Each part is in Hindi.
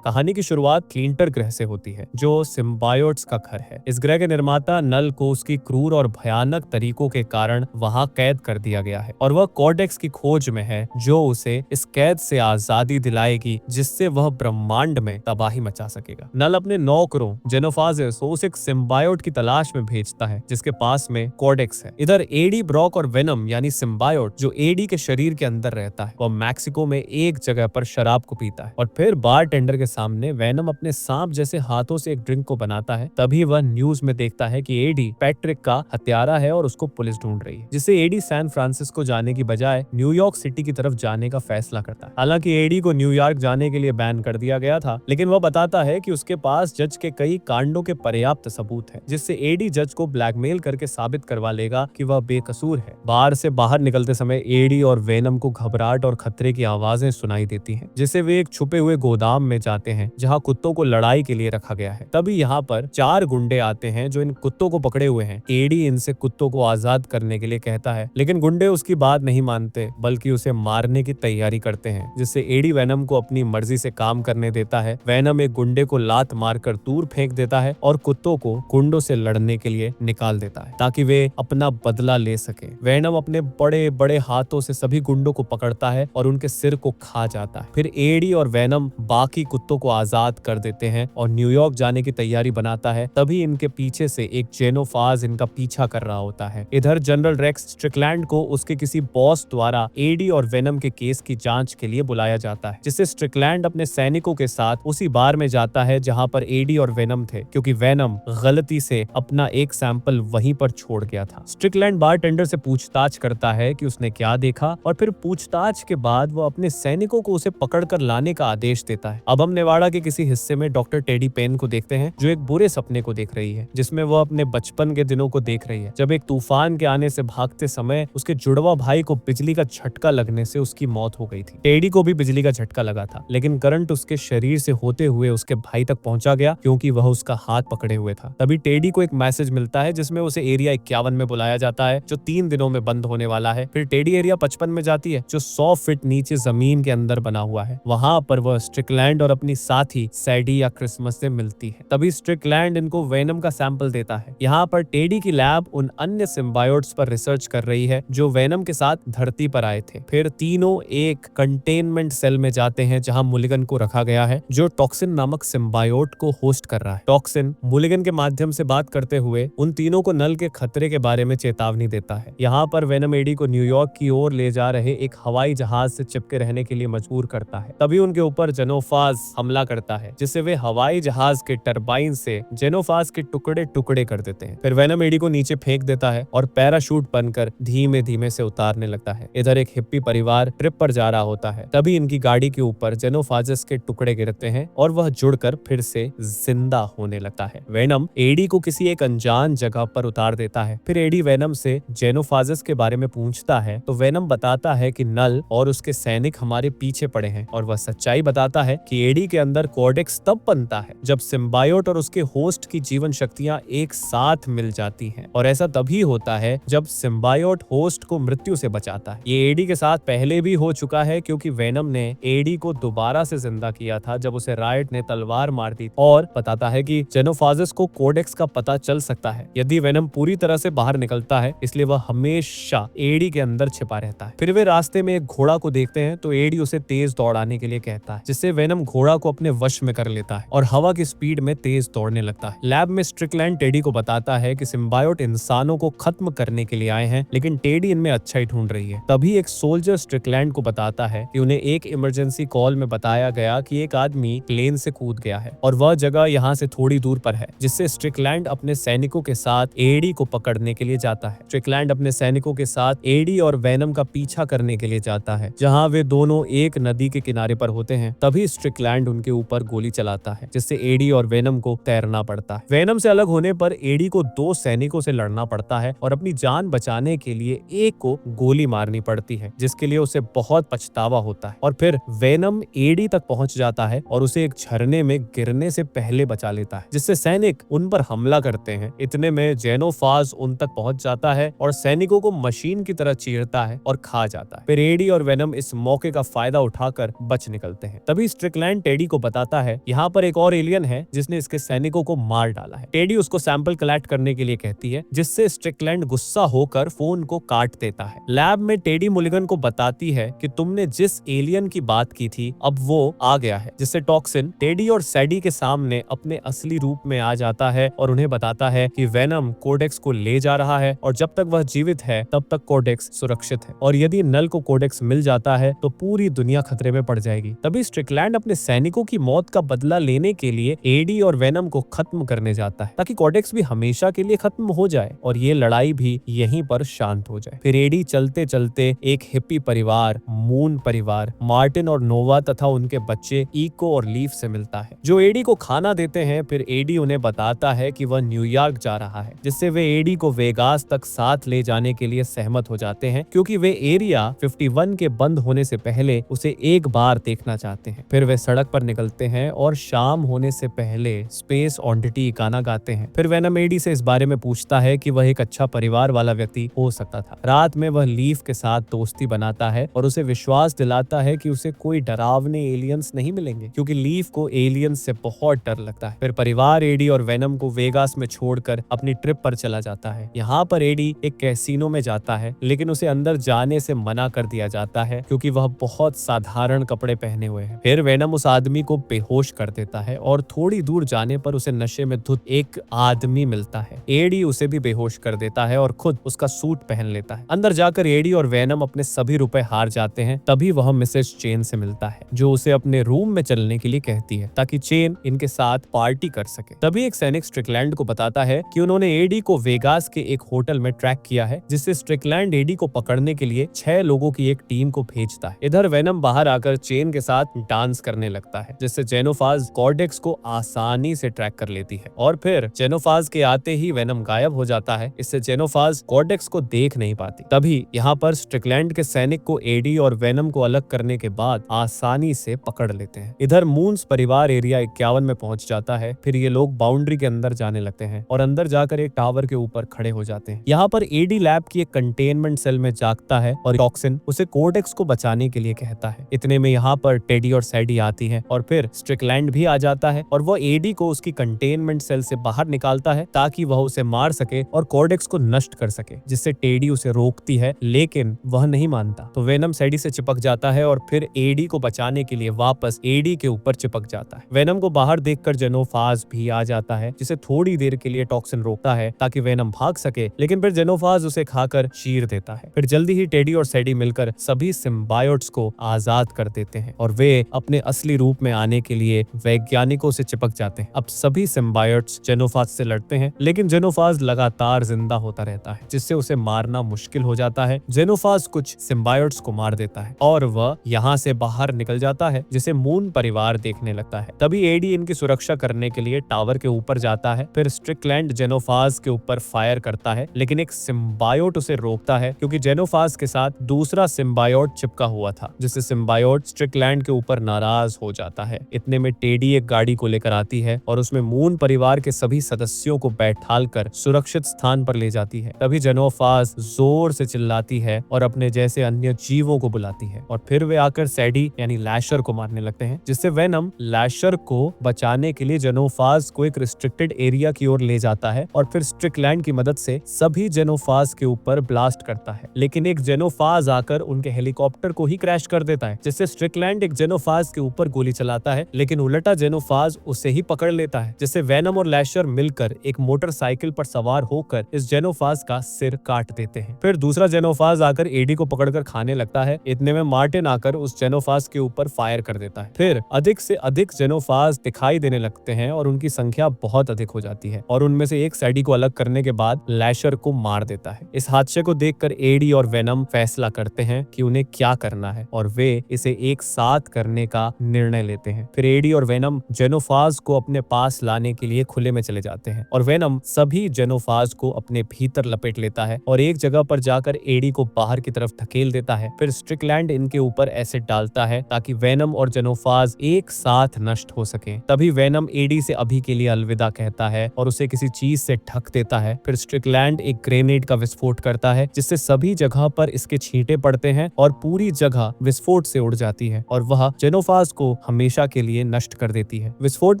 कहानी की शुरुआत क्लिंटर ग्रह से होती है, जो सिम्बायोट्स का घर है। इस ग्रह के निर्माता नल को उसकी क्रूर और भयानक तरीकों के कारण वहां कैद कर दिया गया है और वह कोडेक्स की खोज में है, जो उसे इस कैद से आजादी दिलाएगी, जिससे वह ब्रह्मांड में तबाही मचा सकेगा। नल अपने नौकरों जेनोफाजिस को उस एक सिम्बायोट की तलाश में भेजता है, जिसके पास में कोडेक्स है। इधर एडी, ब्रॉक और वेनम यानी सिम्बायोट, जो एडी के शरीर के अंदर रहता है, वह मैक्सिको में एक जगह पर शराब को पीता है और फिर बारटेंडर के सामने वेनम अपने सांप जैसे हाथों से एक ड्रिंक को बनाता है। तभी वह न्यूज में देखता है कि एडी पैट्रिक का हत्यारा है और उसको पुलिस ढूंढ रही है, जिससे एडी सैन फ्रांसिस्को जाने की बजाय न्यूयॉर्क सिटी की तरफ जाने का फैसला करता है। हालांकि एडी को न्यूयॉर्क जाने के लिए बैन कर दिया गया था, लेकिन वह बताता है कि उसके पास जज के कई कांडों के पर्याप्त सबूत है, जिससे एडी जज को ब्लैकमेल करके साबित करवा लेगा कि वह बेकसूर है। बार से बाहर निकलते समय एडी और वेनम को घबराहट और खतरे की आवाजें सुनाई देती हैं, जिससे वे एक छुपे हुए गोदाम में जाते हैं, जहां कुत्तों को लड़ाई के लिए रखा गया है। तभी यहाँ पर 4 गुंडे आते हैं जो इन कुत्तों को पकड़े हुए हैं। एडी इनसे कुत्तों को आजाद करने के लिए कहता है, लेकिन गुंडे उसकी बात नहीं मानते, बल्कि उसे मारने की तैयारी करते हैं, जिससे एडी वेनम को अपनी मर्जी से काम करने देता है। वेनम एक गुंडे को लात मारकर दूर फेंक देता है और कुत्तों को गुंडों से लड़ने के लिए निकाल देता है, ताकि वे अपना बदला ले सके। वेनम अपने बड़े बड़े हाथों से सभी गुंडों को पकड़ता है और उनके सिर को खा जाता है। फिर एडी और वेनम बाकी कुत्तों को आजाद कर देते हैं और न्यूयॉर्क जाने की तैयारी बनाता है। तभी इनके पीछे से एक जेनोफाज इनका पीछा कर रहा होता है। इधर जनरल रेक्स स्ट्रिकलैंड को उसके किसी बॉस द्वारा एडी और वेनम के केस की जांच के लिए बुलाया जाता है, जिससे स्ट्रिकलैंड अपने सैनिकों के साथ उसी बार में जाता है जहां पर एडी और वेनम थे, क्योंकि वेनम गलती से अपना एक सैंपल वहीं पर छोड़ गया था। स्ट्रिकलैंड बारटेंडर से पूछताछ करता है कि उसने क्या देखा और फिर पूछताछ के बाद वो अपने सैनिकों को उसे पकड़कर लाने का आदेश देता है। अब हम नेवाड़ा के किसी हिस्से में डॉक्टर टेडी पेन को देखते हैं, जो एक बुरे सपने को देख रही है, जिसमें वो अपने बचपन के दिनों को देख रही है, जब एक तूफान के आने से भागते समय उसके जुड़वा भाई को बिजली का झटका लगने से उसकी मौत हो गई थी। टेडी को भी बिजली का झटका लगा था, लेकिन करंट उसके शरीर से होते हुए उसके भाई तक पहुंचा गया, क्योंकि वह उसका हाथ पकड़े हुए था। तभी टेडी को एक मैसेज मिलता है, जिसमें उसे एरिया 51 में बुलाया जाता है, जो 3 दिनों में बंद होने वाला है। फिर टेडी एरिया 55 में जाती है, जो 100 फीट नीचे जमीन के अंदर बना हुआ है। वहां पर वह स्ट्रिकलैंड और अपनी साथी सैडी या क्रिसमस से मिलती है। तभी स्ट्रिकलैंड इनको वेनम का सैंपल देता है। यहाँ पर टेडी की लैब उन अन्य सिम्बायोट्स पर रिसर्च कर रही है जो वेनम के साथ धरती पर आए थे। फिर तीनों एक कंटेनमेंट सेल में जाते हैं, जहां मुलिगन को रखा गया है, जो टॉक्सिन नामक सिम्बायोट को होस्ट कर रहा है। टॉक्सिन मुलिगन के माध्यम से बात करते हुए उन तीनों को नल के खतरे के बारे में चेतावनी देता है। यहाँ पर वेनम एडी को न्यूयॉर्क की ओर ले जा रहे एक हवाई जहाज से चिपके रहने के लिए मजबूर करता है। तभी उनके ऊपर जेनोफाज हमला करता है, जिससे वे हवाई जहाज के टरबाइन से जेनोफाज के टुकड़े टुकड़े कर देते हैं। फिर वेनम एडी को नीचे फेंक देता है और पैराशूट बनकर धीमे धीमे से उतारने लगता है। इधर एक हिप्पी परिवार ट्रिप पर जा रहा होता है। तभी इनकी गाड़ी के ऊपर जेनोफाजस के टुकड़े गिरते हैं और वह जुड़कर फिर से जिंदा होने लगता है। वेनम एडी को किसी एक अनजान जगह पर उतार देता है। फिर एडी वेनम से जेनोफाजस के बारे में पूछता है, तो वेनम बताता है कि नल और उसके सैनिक हमारे पीछे पड़े हैं, और वह सच्चाई बताता है कि एडी के अंदर कोडेक्स तब बनता है जब सिम्बायोट और उसके होस्ट की जीवन शक्तियां एक साथ मिल जाती हैं, और ऐसा तभी होता है जब सिम्बायोट होस्ट को मृत्यु से बचाता है। ये एडी के साथ पहले भी हो चुका है, क्योंकि वेनम ने एडी को दोबारा से जिंदा किया था जब उसे रायट ने तलवार मार दी। और बताता है कि जेनोफाजस को कोडेक्स का पता चल सकता है यदि वेनम पूरी तरह से बाहर निकलता है, इसलिए वह हमेशा एडी के अंदर छिपा रहता है। फिर वे रास्ते में एक घोड़ा को देखते हैं, तो एडी उसे तेज दौड़ाने के लिए कहता है, जिससे वेनम घोड़ा को अपने वश में कर लेता है और हवा की स्पीड में तेज दौड़ने लगता है। लैब में स्ट्रिकलैंड टेडी को बताता है कि सिम्बायोट इंसानों को खत्म करने के लिए आए हैं, लेकिन टेडी इनमें अच्छाई ढूंढ रही है। तभी एक सोल्जर स्ट्रिकलैंड को बताता है कि उन्हें एक इमरजेंसी कॉल में बताया गया कि एक आदमी प्लेन से कूद गया है और वह जगह यहाँ से थोड़ी दूर पर है, जिससे स्ट्रिकलैंड अपने सैनिकों के साथ एडी को पकड़ने के लिए जाता है। स्ट्रिकलैंड अपने सैनिकों के साथ एडी और वेनम का पीछा करने के लिए जाता है, जहां वे दोनों एक नदी के किनारे पर होते हैं। तभी स्ट्रिकलैंड उनके ऊपर गोली चलाता है, जिससे एडी और वेनम को तैरना पड़ता है। वेनम से अलग होने पर एडी को 2 सैनिकों से लड़ना पड़ता है और अपनी जान बचाने के लिए एक को गोली मारनी पड़ती है, जिसके लिए उसे बहुत पछतावा होता है। और फिर वेनम एडी तक पहुंच जाता है और उसे एक झरने में गिरने से पहले बचा लेता है, जिससे सैनिक उन पर हमला करते हैं। इतने में जेनोफाज उन तक पहुंच जाता है और सैनिकों को मशीन की तरह चीरता है और खा जाता है। फिर एडी और वेनम इस मौके का फायदा उठाकर बच निकलते हैं। तभी स्ट्रिकलैंड टेडी को बताता है यहाँ पर एक और एलियन है जिसने इसके सैनिकों को मार डाला है। टेडी उसको सैंपल कलेक्ट करने के लिए कहती है, जिससे स्ट्रिकलैंड गुस्सा होकर फोन को काट देता है। लैब में टेडी मुलिगन को बताती है कि तुमने जिस एलियन की बात की थी अब वो आ गया है, जिससे टॉक्सिन टेडी और सैडी के सामने अपने असली रूप में आ जाता है और उन्हें बताता है कि वेनम कोडेक्स को ले जा रहा है और जब तक वह जीवित है तब तक कोडेक्स सुरक्षित है और यदि नल को कोडेक्स मिल जाता है तो पूरी दुनिया खतरे में पड़ जाएगी। तभी स्ट्रिकलैंड अपने सैनिकों की मौत का बदला लेने के लिए एडी और वेनम को खत्म करने जाता है ताकि कोडेक्स भी हमेशा के लिए खत्म हो जाए और ये लड़ाई भी यहीं पर शांत हो जाए। फिर एडी चलते चलते एक हिप्पी परिवार, मून परिवार, मार्टिन और नोवा तथा उनके बच्चे इको और लीफ से मिलता है, जो एडी को खाना देते हैं। फिर एडी उन्हें बताता है कि वह न्यूयॉर्क जा रहा है, जिससे वे एडी को वेगास तक साथ ले जाने के लिए सहमत हो जाते हैं क्योंकि वे एरिया 51 के बंद होने से पहले उसे एक बार देखना चाहते हैं। फिर वे सड़क पर निकलते हैं और शाम होने से पहले स्पेस ऑडिटी गाना गाते हैं। फिर वेनम एडी से इस बारे में पूछता है कि वह एक अच्छा परिवार वाला व्यक्ति हो सकता था। रात में वह लीफ के साथ दोस्ती बनाता है और उसे विश्वास दिलाता है कि उसे कोई डरावने एलियंस नहीं मिलेंगे क्योंकि लीफ को एलियंस से बहुत डर लगता है। फिर परिवार एडी और वेनम को वेगास में छोड़कर अपनी ट्रिप पर चला जाता है। यहाँ पर एडी एक कैसीनो में जाता है लेकिन उसे अंदर जाने से मना कर दिया जाता है क्योंकि वह बहुत साधारण कपड़े पहने हुए है। फिर वेनम उस आदमी को बेहोश कर देता है और थोड़ी दूर जाने पर उसे नशे में धुत एक आदमी मिलता है। एडी उसे भी बेहोश कर देता है और खुद उसका सूट पहन लेता है। अंदर जाकर एडी और वेनम अपने सभी रुपए हार जाते हैं। तभी वह मिसेस चेन से मिलता है जो उसे अपने रूम में चलने के लिए कहती है ताकि चेन इनके साथ पार्टी कर सके। तभी एक सैनिक स्ट्रिकलैंड को बताता है कि उन्होंने एडी को वेगास के एक होटल में ट्रैक किया है, जिससे स्ट्रिकलैंड एडी को पकड़ने के लिए 6 लोगों की एक टीम को भेजता है। इधर वेनम बाहर आकर चेन के साथ डांस करने लगता है, जिससे जेनोफाज कॉर्डेक्स को आसानी से ट्रैक कर लेती है और फिर जेनोफाज के आते ही वेनम गायब हो जाता है। इससे जेनोफाज कॉर्डेक्स को देख नहीं पाती। तभी यहाँ पर स्ट्रिकलैंड के सैनिक को एडी और वेनम को अलग करने के बाद आसानी से पकड़ लेते हैं। इधर मून्स परिवार एरिया 51 में पहुंच जाता है। फिर ये लोग बाउंड्री के अंदर जाने लगते हैं और अंदर जाकर एक टावर के ऊपर खड़े हो जाते हैं। यहाँ पर एडी लैब की एक कंटेनमेंट सेल में जागता है और टॉक्सिन उसे कोडेक्स को बचाने के लिए कहता है। इतने में यहाँ पर टेडी और सैडी आती है और फिर स्ट्रिकलैंड भी आ जाता है और वह एडी को उसकी कंटेनमेंट सेल से बाहर निकालता है ताकि वह उसे मार सके और कोडेक्स को नष्ट कर सके, जिससे टेडी उसे रोकती है लेकिन वह नहीं मानता। तो वेनम सैडी से चिपक जाता है और फिर एडी को बचाने के लिए वापस एडी के ऊपर चिपक जाता है। वेनम को बाहर देखकर जेनोफाज भी आ जाता है, जिसे थोड़ी देर के लिए टॉक्सिन रोकता है ताकि वेनम भाग सके, लेकिन फिर जेनोफाज उसे खाकर चीर देता है। फिर जल्दी ही टेडी और सैडी मिलकर सभी सिम्बायोट्स को आजाद कर देते हैं और वे अपने असली रूप में आने के लिए वैज्ञानिकों से चिपक जाते हैं। अब सभी सिम्बायोट्स जेनोफाज से लड़ते हैं लेकिन जेनोफाज लगातार जिंदा होता रहता है, जिससे उसे मारना मुश्किल हो जाता है। जेनोफाज कुछ सिम्बायोट्स को मार देता है और वह यहाँ से बाहर निकल जाता है, जिसे मून परिवार देखने लगता है। तभी एडी इनकी सुरक्षा करने के लिए टावर के ऊपर जाता है। फिर स्ट्रिकलैंड जेनोफाज के ऊपर फायर करता है लेकिन एक सिम्बायोट उसे रोकता है क्योंकि जेनोफाज के साथ दूसरा सिम्बायोट चिपका हुआ था, जिससे सिम्बायोट स्ट्रिकलैंड के ऊपर नाराज हो जाता है। इतने में टेडी एक गाड़ी को लेकर आती है और उसमें मून परिवार के सभी सदस्यों को बैठालकर सुरक्षित स्थान पर ले जाती है। तभी जेनोफाज जोर से चिल्लाती है और अपने जैसे अन्य जीवों को बुलाती है और फिर वे आकर सैडी यानी लैशर को मारने लगते हैं, जिससे वेनम लैशर को बचाने के लिए जेनोफाज को एक रिस्ट्रिक्टेड एरिया की ओर ले जाता है और फिर स्ट्रिकलैंड की मदद से सभी जेनोफाज के ऊपर ब्लास्ट करता है। लेकिन एक जेनोफाज आकर उनके हेलीकॉप्टर को ही क्रैश कर देता है, जिससे स्ट्रिकलैंड एक जेनोफाज के ऊपर गोली चलाता है लेकिन उल्टा जेनोफाज उसे ही पकड़ लेता है, जिससे वेनम और लैशर मिलकर एक मोटरसाइकिल पर सवार होकर इस जेनोफाज का सिर काट देते हैं। फिर दूसरा जेनोफाज आकर एडी को पकड़कर खाने लगता है। इतने में मार्टिन आकर उस जेनोफाज के ऊपर फायर कर देता है। फिर अधिक से अधिक जेनोफाज दिखाई देने लगते हैं और उनकी संख्या बहुत अधिक हो जाती है और उनमें से एक सैडी को अलग करने के बाद लैशर को मार देता है। इस हादसे को देखकर एडी और वेनम फैसला करते हैं कि उन्हें क्या करना है और वे इसे एक साथ करने का निर्णय लेते हैं। फिर एडी और वेनम जेनोफाज को अपने पास लाने के लिए खुले में चले जाते हैं और वेनम सभी जेनोफाज को अपने भीतर लपेट लेता है और एक जगह पर जाकर एडी को बाहर की तरफ धकेल देता है। फिर स्ट्रिकलैंड इनके ऊपर एसिड डालता है ताकि वेनम और जेनोफाज एक साथ नष्ट हो सके। तभी वेनम एडी से अभी के लिए अलविदा कहता है और उसे किसी चीज से ढक देता है। फिर स्ट्रिकलैंड एक ग्रेनेड का विस्फोट करता है, जिससे सभी जगह पर इसके छींटे पड़ते हैं और पूरी जगह विस्फोट से उड़ जाती है और वह जेनोफाज को हमेशा के लिए नष्ट कर देती है। विस्फोट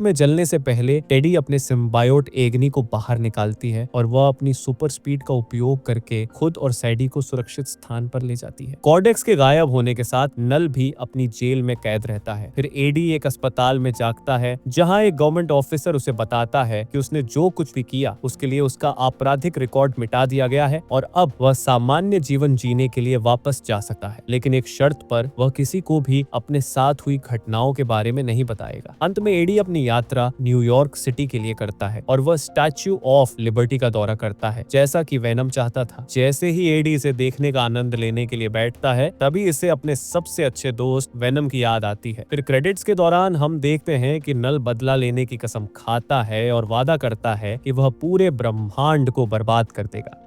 में जलने से पहले टेडी अपने सिम्बायोट एग्नी को बाहर निकालती है और वह अपनी सुपर स्पीड का उपयोग करके खुद और सैडी को सुरक्षित स्थान पर ले जाती है। कॉर्डेक्स के गायब होने के साथ नल भी अपनी जेल में कैद रहता है। फिर एडी एक अस्पताल में जागता है जहां एक गवर्नमेंट ऑफिसर उसे बताता है कि उसने जो कुछ भी किया उसके लिए उसका आपराधिक रिकॉर्ड मिटा दिया गया है और अब वह सामान्य जीवन जीने के लिए वापस जा सकता है, लेकिन एक शर्त पर, वह किसी को भी अपने साथ हुई घटनाओं के बारे में नहीं बताएगा। अंत में एडी अपनी यात्रा न्यूयॉर्क सिटी के लिए करता है और वह स्टैच्यू ऑफ लिबर्टी का दौरा करता है जैसा कि वेनम चाहता था। जैसे ही एडी इसे देखने का आनंद लेने के लिए बैठता है तभी इसे अपने सबसे अच्छे दोस्त वेनम की याद आती है। फिर क्रेडिट्स के दौरान हम देखते हैं कि नल बदला लेने की कसम खाता है और वादा करता है कि वह पूरे ब्रह्मांड को बर्बाद कर देगा।